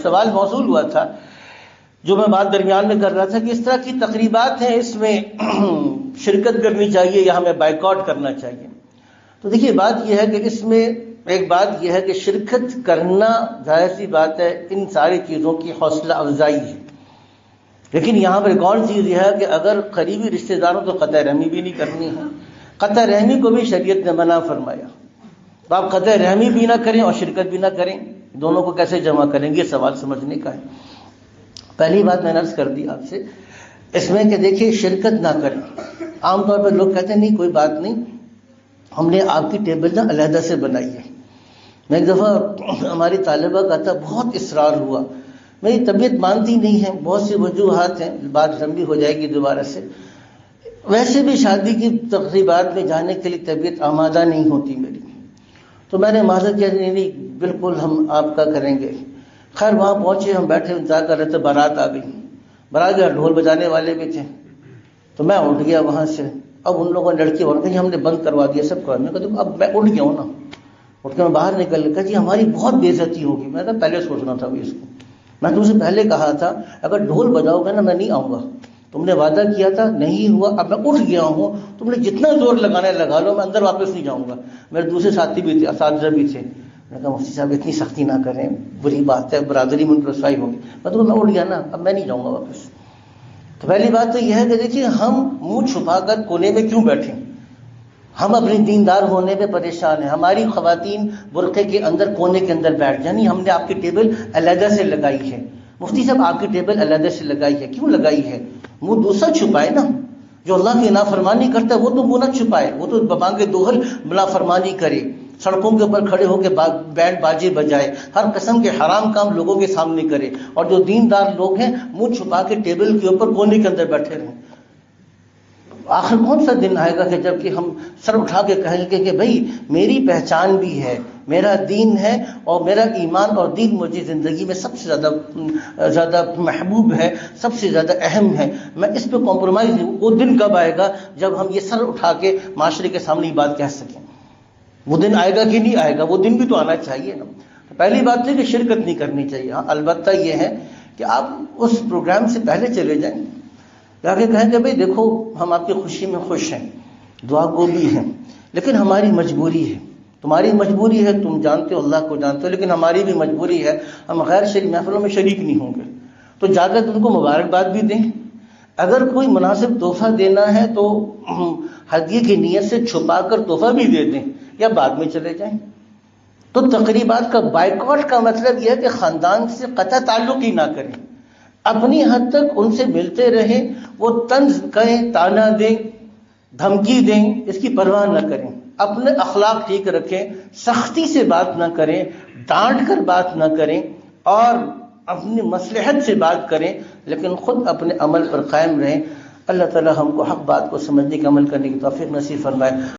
سوال موصول ہوا تھا جو میں بات درمیان میں کر رہا تھا کہ اس طرح کی تقریبات ہیں، اس میں شرکت کرنی چاہیے یا ہمیں بائیکاٹ کرنا چاہیے؟ تو دیکھیے بات یہ ہے کہ اس میں ایک بات یہ ہے کہ شرکت کرنا ظاہر سی بات ہے ان ساری چیزوں کی حوصلہ افزائی ہے، لیکن یہاں پر ایک اور چیز یہ ہے کہ اگر قریبی رشتہ داروں تو قطع رحمی بھی نہیں کرنی ہے، قطع رحمی کو بھی شریعت نے منع فرمایا، تو آپ قطع رحمی بھی نہ کریں اور شرکت بھی نہ کریں، دونوں کو کیسے جمع کریں گے؟ سوال سمجھنے کا ہے۔ پہلی بات میں نے عرض کر دی آپ سے اس میں کہ دیکھیے شرکت نہ کریں۔ عام طور پر لوگ کہتے ہیں نہیں کوئی بات نہیں، ہم نے آپ کی ٹیبل نا علیحدہ سے بنائی ہے۔ میں ایک دفعہ ہماری طالبہ کا تھا، بہت اصرار ہوا، میری طبیعت مانتی نہیں ہے، بہت سی وجوہات ہیں، بات لمبی ہو جائے گی دوبارہ سے، ویسے بھی شادی کی تقریبات میں جانے کے لیے طبیعت آمادہ نہیں ہوتی میری، تو میں نے معذرت کیا نہیں بالکل ہم آپ کا کریں گے۔ خیر وہاں پہنچے، ہم بیٹھے انتظار کر رہے تھے، بارات آ گئی، بارات گیا، ڈھول بجانے والے بھی تھے، تو میں اٹھ گیا وہاں سے۔ اب ان لوگوں نے لڑکی اور کہیں ہم نے بند کروا دیا سب کو، میں کہا دیکھو اب میں اٹھ گیا ہوں نا، اٹھ کے میں باہر نکل گیا، جی ہماری بہت بے عزتی ہوگی۔ میں نے کہا پہلے سوچنا تھا اس کو، میں تم سے پہلے کہا تھا اگر ڈھول بجاؤ گے نا میں نہیں آؤں گا، تم نے وعدہ کیا تھا نہیں ہوا، اب میں اٹھ گیا ہوں، تم نے جتنا زور لگانا ہے لگا لو، میں اندر واپس نہیں جاؤں گا۔ میرے دوسرے ساتھی بھی تھے، اساتذہ بھی تھے، میں نے کہا مفتی صاحب اتنی سختی نہ کریں، بری بات ہے، برادری میں ان کی رسوائی ہوگی۔ میں اٹھ گیا نا، اب میں نہیں جاؤں گا واپس۔ تو پہلی بات تو یہ ہے کہ دیکھیے ہم منہ چھپا کر کونے میں کیوں بیٹھیں؟ ہم اپنے دیندار ہونے پہ پریشان ہیں، ہماری خواتین برقعے کے اندر کونے کے اندر بیٹھ جائیں، ہم نے آپ کی ٹیبل علیحدہ سے لگائی ہے۔ مفتی صاحب آپ کی ٹیبل علیحدہ سے لگائی ہے، کیوں لگائی ہے؟ منہ دوسرا چھپائے نا، جو اللہ کی نافرمانی کرتا ہے وہ تو منہ نہ چھپائے، وہ تو بمانگے دوہل نافرمانی کرے، سڑکوں کے اوپر کھڑے ہو کے بینڈ باجے بجائے، ہر قسم کے حرام کام لوگوں کے سامنے کرے، اور جو دیندار لوگ ہیں منہ چھپا کے ٹیبل کے اوپر کونے کے اندر بیٹھے رہیں۔ آخر کون سا دن آئے گا کہ جب کہ ہم سر اٹھا کے کہیں گے کہ بھائی میری پہچان بھی ہے، میرا دین ہے، اور میرا ایمان اور دین مجھے زندگی میں سب سے زیادہ محبوب ہے، سب سے زیادہ اہم ہے، میں اس پہ کمپرومائز نہیں۔ وہ دن کب آئے گا جب ہم یہ سر اٹھا کے معاشرے کے سامنے یہ بات کہہ سکیں؟ وہ دن آئے گا کہ نہیں آئے گا؟ وہ دن بھی تو آنا چاہیے نا۔ پہلی بات ہے کہ شرکت نہیں کرنی چاہیے۔ ہاں البتہ یہ ہے کہ آپ اس پروگرام سے پہلے چلے جائیں، جا کے کہیں کہ بھائی دیکھو ہم آپ کی خوشی میں خوش ہیں، دعا گو بھی ہیں، لیکن ہماری مجبوری ہے، تمہاری مجبوری ہے، تم جانتے ہو اللہ کو جانتے ہو، لیکن ہماری بھی مجبوری ہے، ہم غیر شریک محفلوں میں شریک نہیں ہوں گے، تو جا کر ان کو مبارکباد بھی دیں۔ اگر کوئی مناسب تحفہ دینا ہے تو ہدیے کی نیت سے چھپا کر تحفہ بھی دے دیں یا بعد میں چلے جائیں۔ تو تقریبات کا بائیکاٹ کا مطلب یہ ہے کہ خاندان سے قطع تعلق ہی نہ کریں، اپنی حد تک ان سے ملتے رہیں، وہ طنز کہیں، تانا دیں، دھمکی دیں، اس کی پرواہ نہ کریں، اپنے اخلاق ٹھیک رکھیں، سختی سے بات نہ کریں، ڈانٹ کر بات نہ کریں، اور اپنی مصلحت سے بات کریں، لیکن خود اپنے عمل پر قائم رہیں۔ اللہ تعالی ہم کو حق بات کو سمجھنے کا عمل کرنے کی توفیق نصیب فرمائے۔